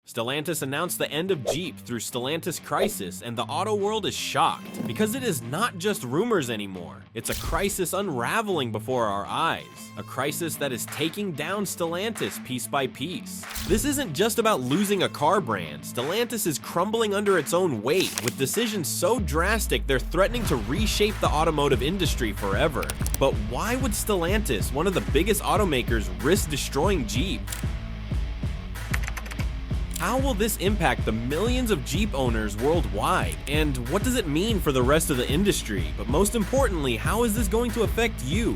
Stellantis announced the end of Jeep through Stellantis Crisis, and the auto world is shocked, because it is not just rumors anymore. It's a crisis unraveling before our eyes, a crisis that is taking down Stellantis piece by piece. This isn't just about losing a car brand. Stellantis is crumbling under its own weight, with decisions so drastic they're threatening to reshape the automotive industry forever. But why would Stellantis, one of the biggest automakers, risk destroying Jeep? How will this impact the millions of Jeep owners worldwide? And what does it mean for the rest of the industry? But most importantly, how is this going to affect you?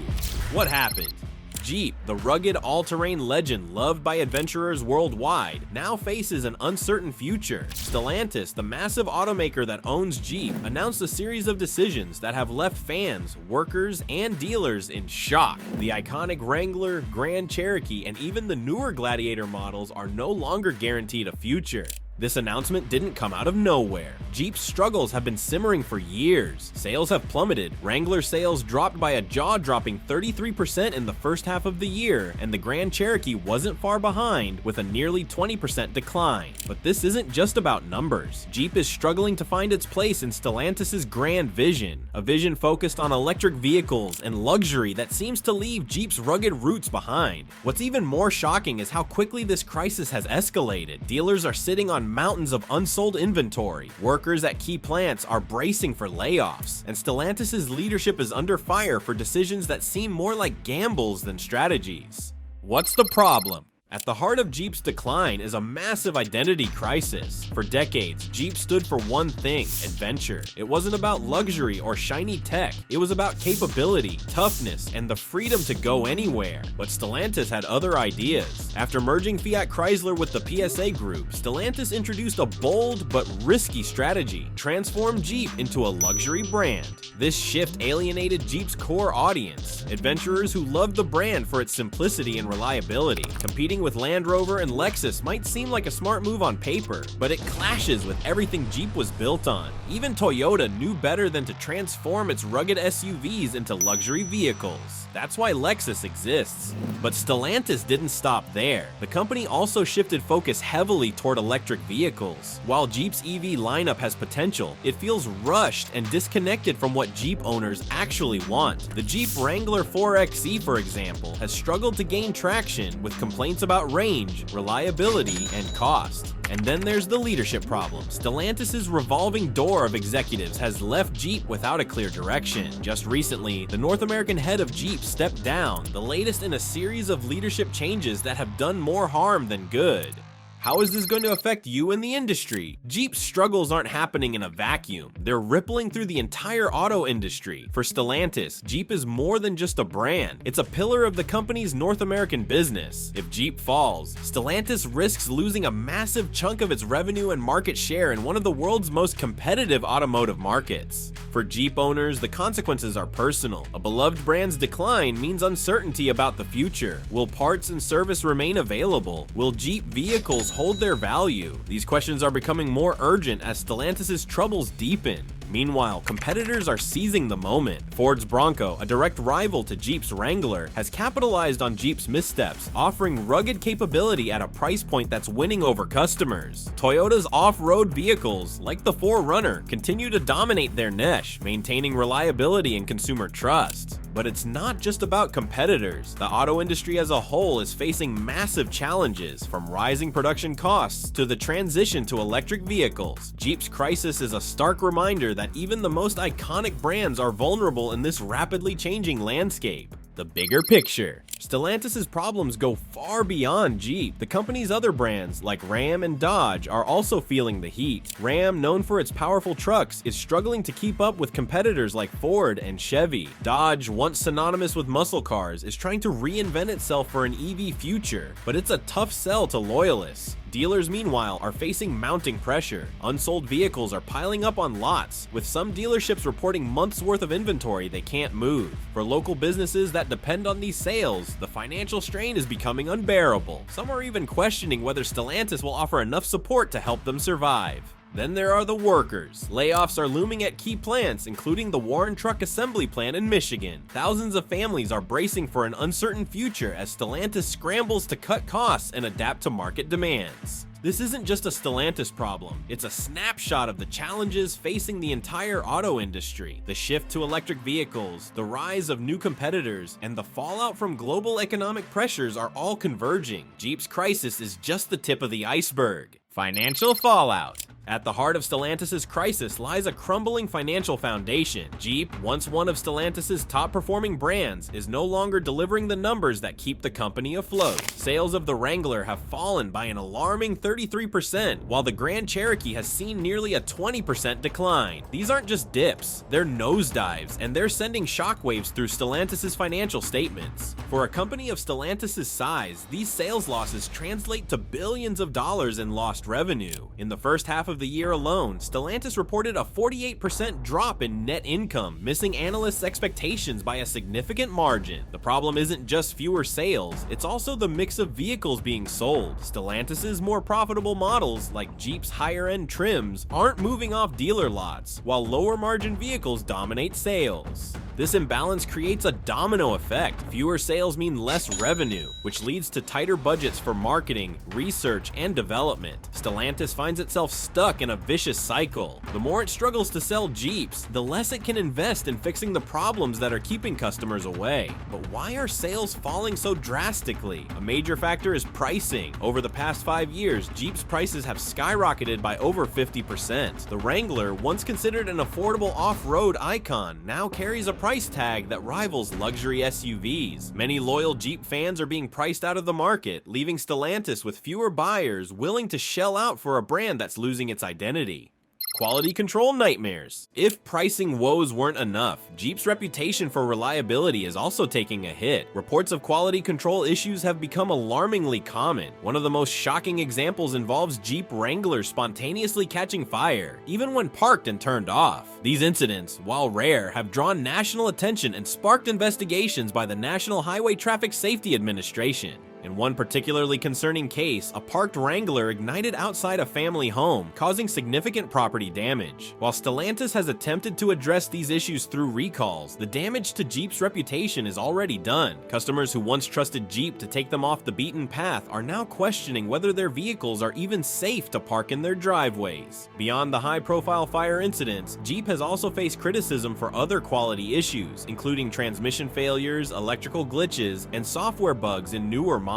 What happened? Jeep, the rugged all-terrain legend loved by adventurers worldwide, now faces an uncertain future. Stellantis, the massive automaker that owns Jeep, announced a series of decisions that have left fans, workers, and dealers in shock. The iconic Wrangler, Grand Cherokee, and even the newer Gladiator models are no longer guaranteed a future. This announcement didn't come out of nowhere. Jeep's struggles have been simmering for years. Sales have plummeted. Wrangler sales dropped by a jaw-dropping 33% in the first half of the year, and the Grand Cherokee wasn't far behind with a nearly 20% decline. But this isn't just about numbers. Jeep is struggling to find its place in Stellantis' grand vision, a vision focused on electric vehicles and luxury that seems to leave Jeep's rugged roots behind. What's even more shocking is how quickly this crisis has escalated. Dealers are sitting on mountains of unsold inventory. Workers at key plants are bracing for layoffs, and Stellantis' leadership is under fire for decisions that seem more like gambles than strategies. What's the problem? At the heart of Jeep's decline is a massive identity crisis. For decades, Jeep stood for one thing: adventure. It wasn't about luxury or shiny tech. It was about capability, toughness, and the freedom to go anywhere. But Stellantis had other ideas. After merging Fiat Chrysler with the PSA Group, Stellantis introduced a bold but risky strategy: transform Jeep into a luxury brand. This shift alienated Jeep's core audience, adventurers who loved the brand for its simplicity and reliability. Competing with Land Rover and Lexus might seem like a smart move on paper, but it clashes with everything Jeep was built on. Even Toyota knew better than to transform its rugged SUVs into luxury vehicles. That's why Lexus exists. But Stellantis didn't stop there. The company also shifted focus heavily toward electric vehicles. While Jeep's EV lineup has potential, it feels rushed and disconnected from what Jeep owners actually want. The Jeep Wrangler 4xe, for example, has struggled to gain traction with complaints about range, reliability, and cost. And then there's the leadership problem. Stellantis' revolving door of executives has left Jeep without a clear direction. Just recently, the North American head of Jeep stepped down, the latest in a series of leadership changes that have done more harm than good. How is this going to affect you in the industry? Jeep's struggles aren't happening in a vacuum. They're rippling through the entire auto industry. For Stellantis, Jeep is more than just a brand. It's a pillar of the company's North American business. If Jeep falls, Stellantis risks losing a massive chunk of its revenue and market share in one of the world's most competitive automotive markets. For Jeep owners, the consequences are personal. A beloved brand's decline means uncertainty about the future. Will parts and service remain available? Will Jeep vehicles hold their value? These questions are becoming more urgent as Stellantis' troubles deepen. Meanwhile, competitors are seizing the moment. Ford's Bronco, a direct rival to Jeep's Wrangler, has capitalized on Jeep's missteps, offering rugged capability at a price point that's winning over customers. Toyota's off-road vehicles, like the 4Runner, continue to dominate their niche, maintaining reliability and consumer trust. But it's not just about competitors. The auto industry as a whole is facing massive challenges, from rising production costs to the transition to electric vehicles. Jeep's crisis is a stark reminder that even the most iconic brands are vulnerable in this rapidly changing landscape. The bigger picture. Stellantis' problems go far beyond Jeep. The company's other brands, like Ram and Dodge, are also feeling the heat. Ram, known for its powerful trucks, is struggling to keep up with competitors like Ford and Chevy. Dodge, once synonymous with muscle cars, is trying to reinvent itself for an EV future, but it's a tough sell to loyalists. Dealers, meanwhile, are facing mounting pressure. Unsold vehicles are piling up on lots, with some dealerships reporting months' worth of inventory they can't move. For local businesses that depend on these sales, the financial strain is becoming unbearable. Some are even questioning whether Stellantis will offer enough support to help them survive. Then there are the workers. Layoffs are looming at key plants, including the Warren Truck Assembly plant in Michigan. Thousands of families are bracing for an uncertain future as Stellantis scrambles to cut costs and adapt to market demands. This isn't just a Stellantis problem, it's a snapshot of the challenges facing the entire auto industry. The shift to electric vehicles, the rise of new competitors, and the fallout from global economic pressures are all converging. Jeep's crisis is just the tip of the iceberg. Financial fallout. At the heart of Stellantis' crisis lies a crumbling financial foundation. Jeep, once one of Stellantis' top-performing brands, is no longer delivering the numbers that keep the company afloat. Sales of the Wrangler have fallen by an alarming 33%, while the Grand Cherokee has seen nearly a 20% decline. These aren't just dips, they're nosedives, and they're sending shockwaves through Stellantis' financial statements. For a company of Stellantis' size, these sales losses translate to billions of dollars in lost revenue. In the first half of the year alone, Stellantis reported a 48% drop in net income, missing analysts' expectations by a significant margin. The problem isn't just fewer sales, it's also the mix of vehicles being sold. Stellantis' more profitable models, like Jeep's higher-end trims, aren't moving off dealer lots, while lower-margin vehicles dominate sales. This imbalance creates a domino effect. Fewer sales mean less revenue, which leads to tighter budgets for marketing, research, and development. Stellantis finds itself stuck in a vicious cycle. The more it struggles to sell Jeeps, the less it can invest in fixing the problems that are keeping customers away. But why are sales falling so drastically? A major factor is pricing. Over the past 5 years, Jeep's prices have skyrocketed by over 50%. The Wrangler, once considered an affordable off-road icon, now carries a price tag that rivals luxury SUVs. Many loyal Jeep fans are being priced out of the market, leaving Stellantis with fewer buyers willing to shell out for a brand that's losing its identity. Quality control nightmares. If pricing woes weren't enough, Jeep's reputation for reliability is also taking a hit. Reports of quality control issues have become alarmingly common. One of the most shocking examples involves Jeep Wranglers spontaneously catching fire, even when parked and turned off. These incidents, while rare, have drawn national attention and sparked investigations by the National Highway Traffic Safety Administration. In one particularly concerning case, a parked Wrangler ignited outside a family home, causing significant property damage. While Stellantis has attempted to address these issues through recalls, the damage to Jeep's reputation is already done. Customers who once trusted Jeep to take them off the beaten path are now questioning whether their vehicles are even safe to park in their driveways. Beyond the high-profile fire incidents, Jeep has also faced criticism for other quality issues, including transmission failures, electrical glitches, and software bugs in newer models.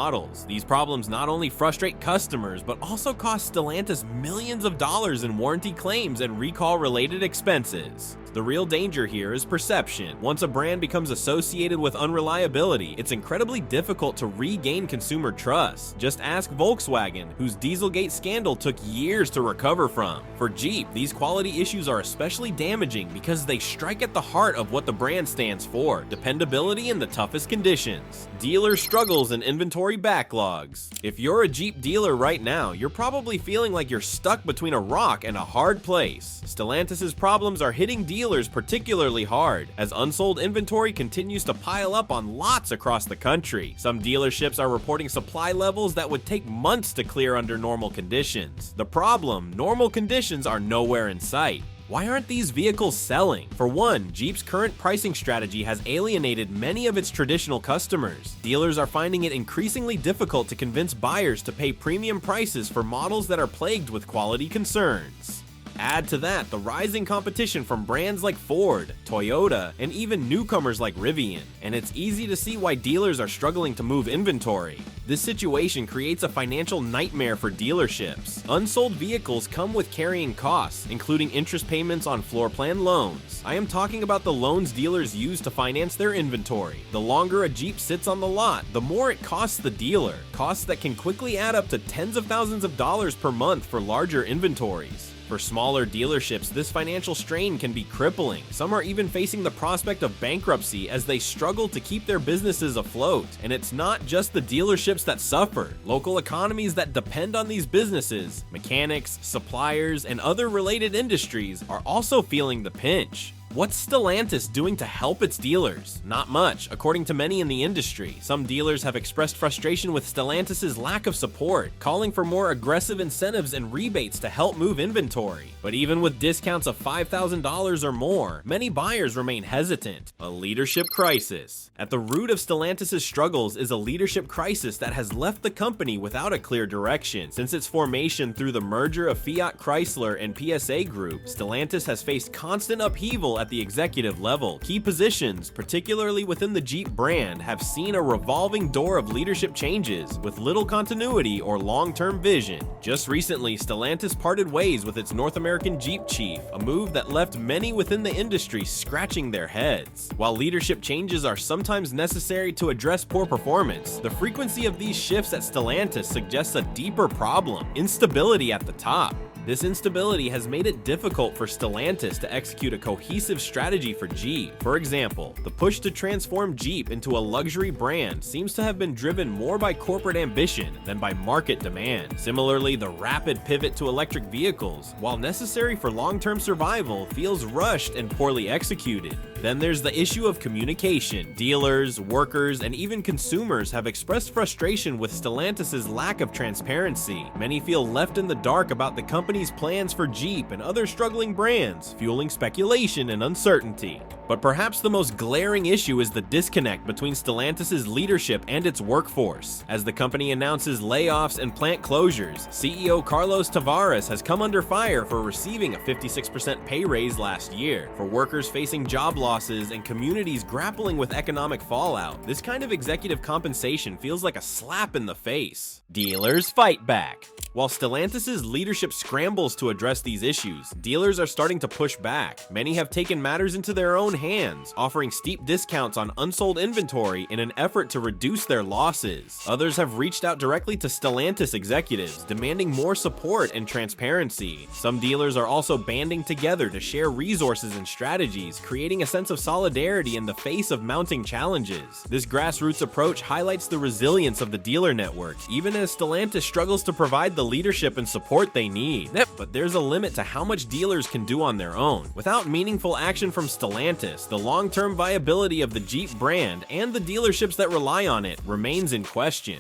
These problems not only frustrate customers, but also cost Stellantis millions of dollars in warranty claims and recall-related expenses. The real danger here is perception. Once a brand becomes associated with unreliability, it's incredibly difficult to regain consumer trust. Just ask Volkswagen, whose Dieselgate scandal took years to recover from. For Jeep, these quality issues are especially damaging because they strike at the heart of what the brand stands for: dependability in the toughest conditions. Dealer struggles and inventory backlogs. If you're a Jeep dealer right now, you're probably feeling like you're stuck between a rock and a hard place. Stellantis' problems are hitting dealers particularly hard, as unsold inventory continues to pile up on lots across the country. Some dealerships are reporting supply levels that would take months to clear under normal conditions. The problem: normal conditions are nowhere in sight. Why aren't these vehicles selling? For one, Jeep's current pricing strategy has alienated many of its traditional customers. Dealers are finding it increasingly difficult to convince buyers to pay premium prices for models that are plagued with quality concerns. Add to that the rising competition from brands like Ford, Toyota, and even newcomers like Rivian, and it's easy to see why dealers are struggling to move inventory. This situation creates a financial nightmare for dealerships. Unsold vehicles come with carrying costs, including interest payments on floor plan loans. I am talking about the loans dealers use to finance their inventory. The longer a Jeep sits on the lot, the more it costs the dealer, costs that can quickly add up to tens of thousands of dollars per month for larger inventories. For smaller dealerships, this financial strain can be crippling. Some are even facing the prospect of bankruptcy as they struggle to keep their businesses afloat. And it's not just the dealerships that suffer. Local economies that depend on these businesses, mechanics, suppliers, and other related industries, are also feeling the pinch. What's Stellantis doing to help its dealers? Not much, according to many in the industry. Some dealers have expressed frustration with Stellantis' lack of support, calling for more aggressive incentives and rebates to help move inventory. But even with discounts of $5,000 or more, many buyers remain hesitant. A leadership crisis. At the root of Stellantis' struggles is a leadership crisis that has left the company without a clear direction. Since its formation through the merger of Fiat Chrysler and PSA Group, Stellantis has faced constant upheaval at the executive level. Key positions, particularly within the Jeep brand, have seen a revolving door of leadership changes with little continuity or long-term vision. Just recently, Stellantis parted ways with its North American Jeep chief, a move that left many within the industry scratching their heads. While leadership changes are sometimes necessary to address poor performance, the frequency of these shifts at Stellantis suggests a deeper problem: instability at the top. This instability has made it difficult for Stellantis to execute a cohesive strategy for Jeep. For example, the push to transform Jeep into a luxury brand seems to have been driven more by corporate ambition than by market demand. Similarly, the rapid pivot to electric vehicles, while necessary for long-term survival, feels rushed and poorly executed. Then there's the issue of communication. Dealers, workers, and even consumers have expressed frustration with Stellantis' lack of transparency. Many feel left in the dark about the company's plans for Jeep and other struggling brands, fueling speculation and uncertainty. But perhaps the most glaring issue is the disconnect between Stellantis' leadership and its workforce. As the company announces layoffs and plant closures, CEO Carlos Tavares has come under fire for receiving a 56% pay raise last year. For workers facing job losses and communities grappling with economic fallout, this kind of executive compensation feels like a slap in the face. Dealers fight back. While Stellantis' leadership scrambles to address these issues, dealers are starting to push back. Many have taken matters into their own hands, offering steep discounts on unsold inventory in an effort to reduce their losses. Others have reached out directly to Stellantis executives, demanding more support and transparency. Some dealers are also banding together to share resources and strategies, creating a sense of solidarity in the face of mounting challenges. This grassroots approach highlights the resilience of the dealer network, even as Stellantis struggles to provide the leadership and support they need. But there's a limit to how much dealers can do on their own. Without meaningful action from Stellantis, the long-term viability of the Jeep brand and the dealerships that rely on it remains in question.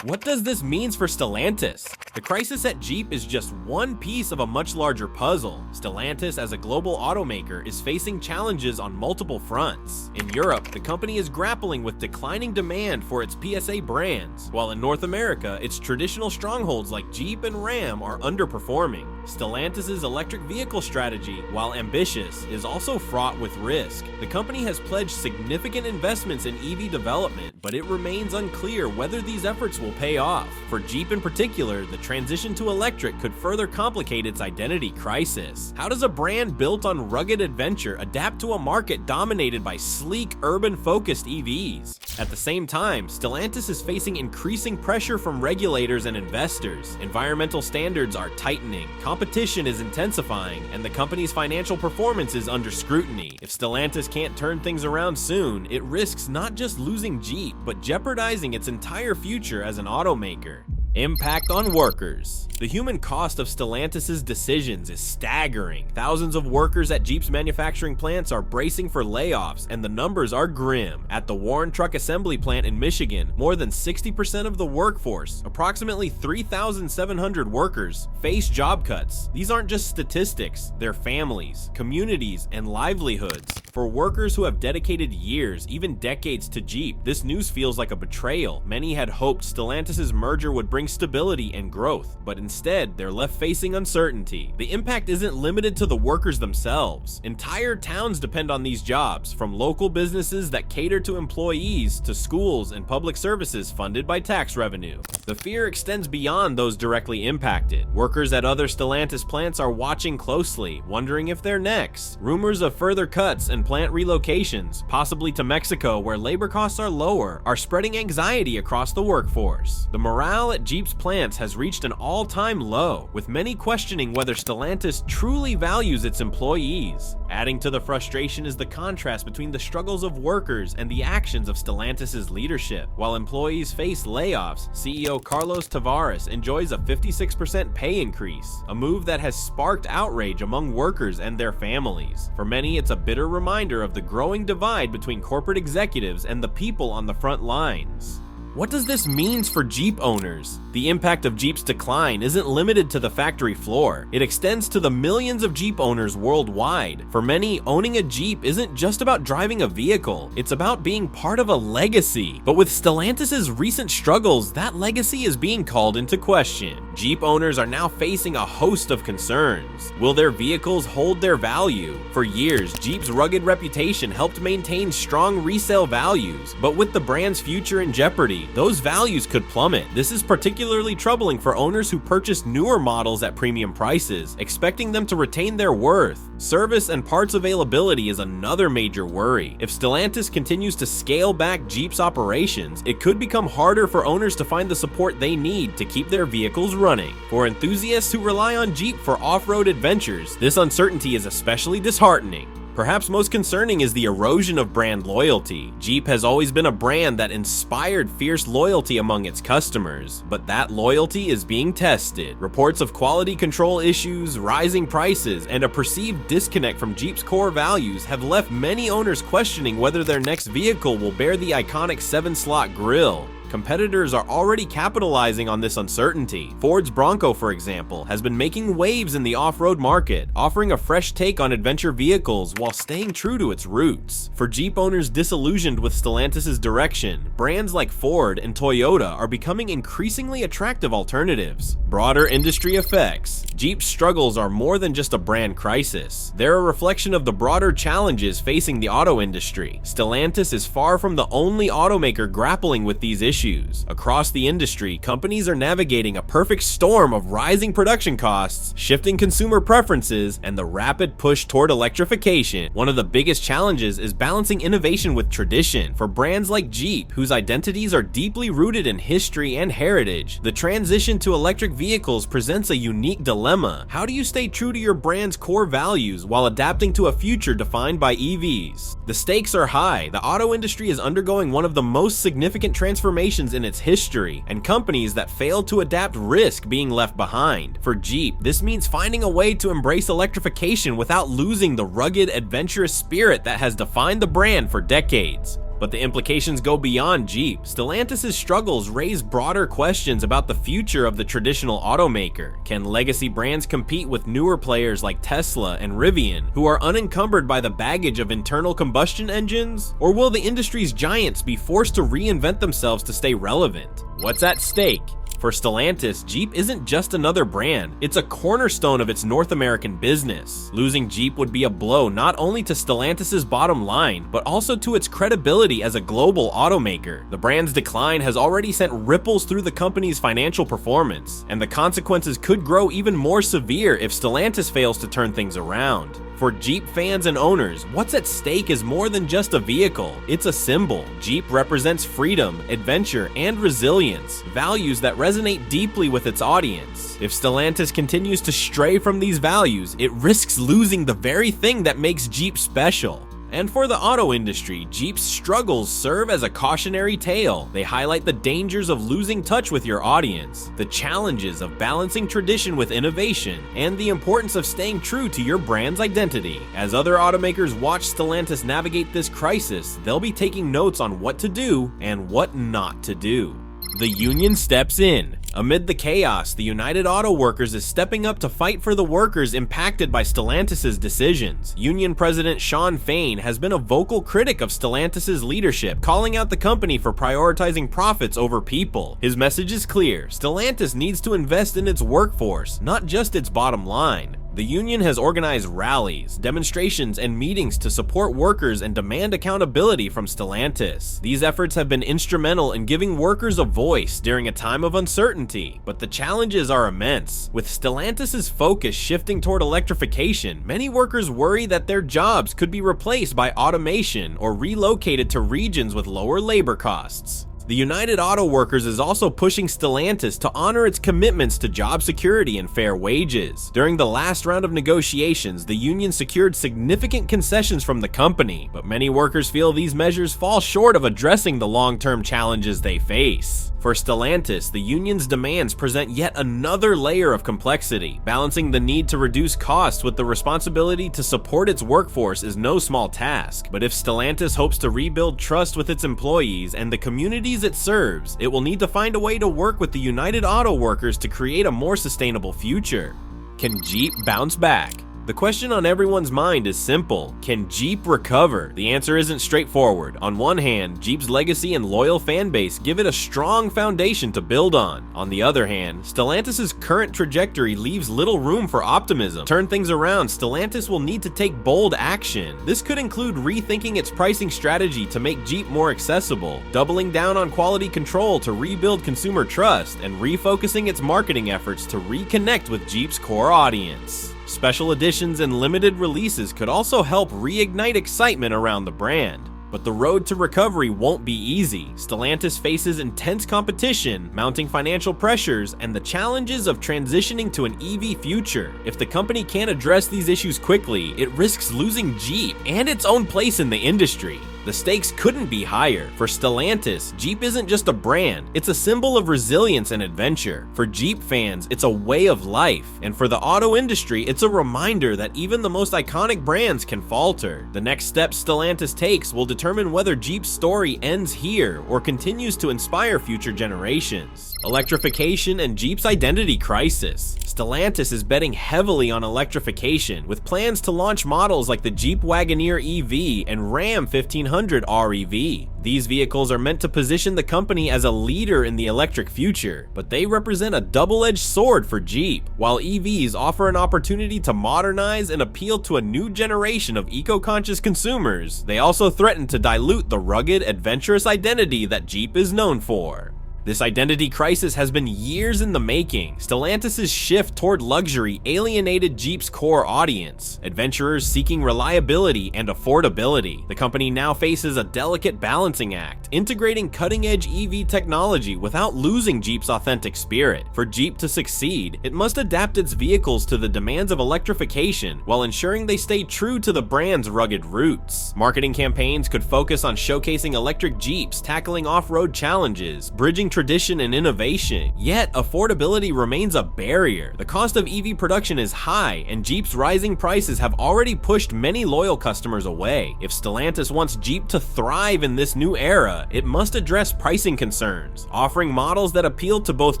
What does this mean for Stellantis? The crisis at Jeep is just one piece of a much larger puzzle. Stellantis, as a global automaker, is facing challenges on multiple fronts. In Europe, the company is grappling with declining demand for its PSA brands, while in North America, its traditional strongholds like Jeep and Ram are underperforming. Stellantis' electric vehicle strategy, while ambitious, is also fraught with risk. The company has pledged significant investments in EV development, but it remains unclear whether these efforts will pay off. For Jeep in particular, the transition to electric could further complicate its identity crisis. How does a brand built on rugged adventure adapt to a market dominated by sleek, urban-focused EVs? At the same time, Stellantis is facing increasing pressure from regulators and investors. Environmental standards are tightening, competition is intensifying, and the company's financial performance is under scrutiny. If Stellantis can't turn things around soon, it risks not just losing Jeep, but jeopardizing its entire future as an automaker. Impact on workers. The human cost of Stellantis' decisions is staggering. Thousands of workers at Jeep's manufacturing plants are bracing for layoffs, and the numbers are grim. At the Warren Truck Assembly plant in Michigan, more than 60% of the workforce, approximately 3,700 workers, face job cuts. These aren't just statistics, they're families, communities, and livelihoods. For workers who have dedicated years, even decades to Jeep, this news feels like a betrayal. Many had hoped Stellantis' merger would bring stability and growth, but instead, they're left facing uncertainty. The impact isn't limited to the workers themselves. Entire towns depend on these jobs, from local businesses that cater to employees to schools and public services funded by tax revenue. The fear extends beyond those directly impacted. Workers at other Stellantis plants are watching closely, wondering if they're next. Rumors of further cuts and plant relocations, possibly to Mexico where labor costs are lower, are spreading anxiety across the workforce. The morale at Jeep Jeep's plants has reached an all-time low, with many questioning whether Stellantis truly values its employees. Adding to the frustration is the contrast between the struggles of workers and the actions of Stellantis' leadership. While employees face layoffs, CEO Carlos Tavares enjoys a 56% pay increase, a move that has sparked outrage among workers and their families. For many, it's a bitter reminder of the growing divide between corporate executives and the people on the front lines. What does this mean for Jeep owners? The impact of Jeep's decline isn't limited to the factory floor. It extends to the millions of Jeep owners worldwide. For many, owning a Jeep isn't just about driving a vehicle, it's about being part of a legacy. But with Stellantis' recent struggles, that legacy is being called into question. Jeep owners are now facing a host of concerns. Will their vehicles hold their value? For years, Jeep's rugged reputation helped maintain strong resale values, but with the brand's future in jeopardy, those values could plummet. This is particularly troubling for owners who purchase newer models at premium prices, expecting them to retain their worth. Service and parts availability is another major worry. If Stellantis continues to scale back Jeep's operations, it could become harder for owners to find the support they need to keep their vehicles running. For enthusiasts who rely on Jeep for off-road adventures, this uncertainty is especially disheartening. Perhaps most concerning is the erosion of brand loyalty. Jeep has always been a brand that inspired fierce loyalty among its customers, but that loyalty is being tested. Reports of quality control issues, rising prices, and a perceived disconnect from Jeep's core values have left many owners questioning whether their next vehicle will bear the iconic 7-slot grille. Competitors are already capitalizing on this uncertainty. Ford's Bronco, for example, has been making waves in the off-road market, offering a fresh take on adventure vehicles while staying true to its roots. For Jeep owners disillusioned with Stellantis' direction, brands like Ford and Toyota are becoming increasingly attractive alternatives. Broader industry effects. Jeep's struggles are more than just a brand crisis. They're a reflection of the broader challenges facing the auto industry. Stellantis is far from the only automaker grappling with these issues. Across the industry, companies are navigating a perfect storm of rising production costs, shifting consumer preferences, and the rapid push toward electrification. One of the biggest challenges is balancing innovation with tradition. For brands like Jeep, whose identities are deeply rooted in history and heritage, the transition to electric vehicles presents a unique dilemma. How do you stay true to your brand's core values while adapting to a future defined by EVs? The stakes are high. The auto industry is undergoing one of the most significant transformations in its history, and companies that fail to adapt risk being left behind. For Jeep, this means finding a way to embrace electrification without losing the rugged, adventurous spirit that has defined the brand for decades. But the implications go beyond Jeep. Stellantis' struggles raise broader questions about the future of the traditional automaker. Can legacy brands compete with newer players like Tesla and Rivian, who are unencumbered by the baggage of internal combustion engines? Or will the industry's giants be forced to reinvent themselves to stay relevant? What's at stake? For Stellantis, Jeep isn't just another brand, it's a cornerstone of its North American business. Losing Jeep would be a blow not only to Stellantis' bottom line, but also to its credibility as a global automaker. The brand's decline has already sent ripples through the company's financial performance, and the consequences could grow even more severe if Stellantis fails to turn things around. For Jeep fans and owners, what's at stake is more than just a vehicle, it's a symbol. Jeep represents freedom, adventure, and resilience, values that resonate deeply with its audience. If Stellantis continues to stray from these values, it risks losing the very thing that makes Jeep special. And for the auto industry, Jeep's struggles serve as a cautionary tale. They highlight the dangers of losing touch with your audience, the challenges of balancing tradition with innovation, and the importance of staying true to your brand's identity. As other automakers watch Stellantis navigate this crisis, they'll be taking notes on what to do and what not to do. The union steps in. Amid the chaos, the United Auto Workers is stepping up to fight for the workers impacted by Stellantis' decisions. Union President Shawn Fain has been a vocal critic of Stellantis' leadership, calling out the company for prioritizing profits over people. His message is clear: Stellantis needs to invest in its workforce, not just its bottom line. The union has organized rallies, demonstrations, and meetings to support workers and demand accountability from Stellantis. These efforts have been instrumental in giving workers a voice during a time of uncertainty, but the challenges are immense. With Stellantis' focus shifting toward electrification, many workers worry that their jobs could be replaced by automation or relocated to regions with lower labor costs. The United Auto Workers is also pushing Stellantis to honor its commitments to job security and fair wages. During the last round of negotiations, the union secured significant concessions from the company, but many workers feel these measures fall short of addressing the long-term challenges they face. For Stellantis, the union's demands present yet another layer of complexity. Balancing the need to reduce costs with the responsibility to support its workforce is no small task. But if Stellantis hopes to rebuild trust with its employees and the communities it serves, it will need to find a way to work with the United Auto Workers to create a more sustainable future. Can Jeep bounce back? The question on everyone's mind is simple. Can Jeep recover? The answer isn't straightforward. On one hand, Jeep's legacy and loyal fan base give it a strong foundation to build on. On the other hand, Stellantis' current trajectory leaves little room for optimism. To turn things around, Stellantis will need to take bold action. This could include rethinking its pricing strategy to make Jeep more accessible, doubling down on quality control to rebuild consumer trust, and refocusing its marketing efforts to reconnect with Jeep's core audience. Special editions and limited releases could also help reignite excitement around the brand. But the road to recovery won't be easy. Stellantis faces intense competition, mounting financial pressures, and the challenges of transitioning to an EV future. If the company can't address these issues quickly, it risks losing Jeep and its own place in the industry. The stakes couldn't be higher. For Stellantis, Jeep isn't just a brand, it's a symbol of resilience and adventure. For Jeep fans, it's a way of life. And for the auto industry, it's a reminder that even the most iconic brands can falter. The next step Stellantis takes will determine whether Jeep's story ends here or continues to inspire future generations. Electrification and Jeep's identity crisis. Stellantis is betting heavily on electrification, with plans to launch models like the Jeep Wagoneer EV and Ram 1500 REV. These vehicles are meant to position the company as a leader in the electric future, but they represent a double-edged sword for Jeep. While EVs offer an opportunity to modernize and appeal to a new generation of eco-conscious consumers, they also threaten to dilute the rugged, adventurous identity that Jeep is known for. This identity crisis has been years in the making. Stellantis' shift toward luxury alienated Jeep's core audience, adventurers seeking reliability and affordability. The company now faces a delicate balancing act, integrating cutting-edge EV technology without losing Jeep's authentic spirit. For Jeep to succeed, it must adapt its vehicles to the demands of electrification while ensuring they stay true to the brand's rugged roots. Marketing campaigns could focus on showcasing electric Jeeps, tackling off-road challenges, bridging tradition and innovation. Yet, affordability remains a barrier. The cost of EV production is high, and Jeep's rising prices have already pushed many loyal customers away. If Stellantis wants Jeep to thrive in this new era, it must address pricing concerns, offering models that appeal to both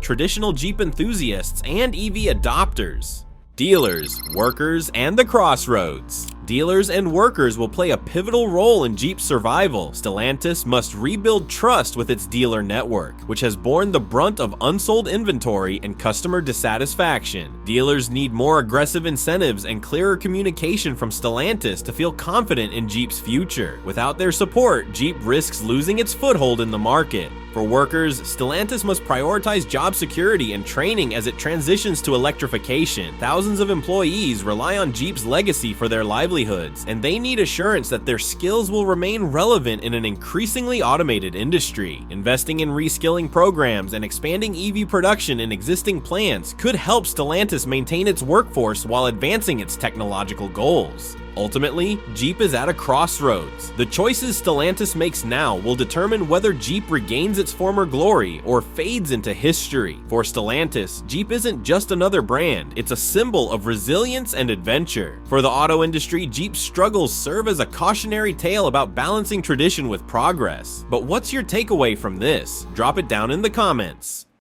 traditional Jeep enthusiasts and EV adopters. Dealers, workers, and the crossroads. Dealers and workers will play a pivotal role in Jeep's survival. Stellantis must rebuild trust with its dealer network, which has borne the brunt of unsold inventory and customer dissatisfaction. Dealers need more aggressive incentives and clearer communication from Stellantis to feel confident in Jeep's future. Without their support, Jeep risks losing its foothold in the market. For workers, Stellantis must prioritize job security and training as it transitions to electrification. Thousands of employees rely on Jeep's legacy for their livelihoods, and they need assurance that their skills will remain relevant in an increasingly automated industry. Investing in reskilling programs and expanding EV production in existing plants could help Stellantis maintain its workforce while advancing its technological goals. Ultimately, Jeep is at a crossroads. The choices Stellantis makes now will determine whether Jeep regains its former glory or fades into history. For Stellantis, Jeep isn't just another brand, it's a symbol of resilience and adventure. For the auto industry, Jeep's struggles serve as a cautionary tale about balancing tradition with progress. But what's your takeaway from this? Drop it down in the comments.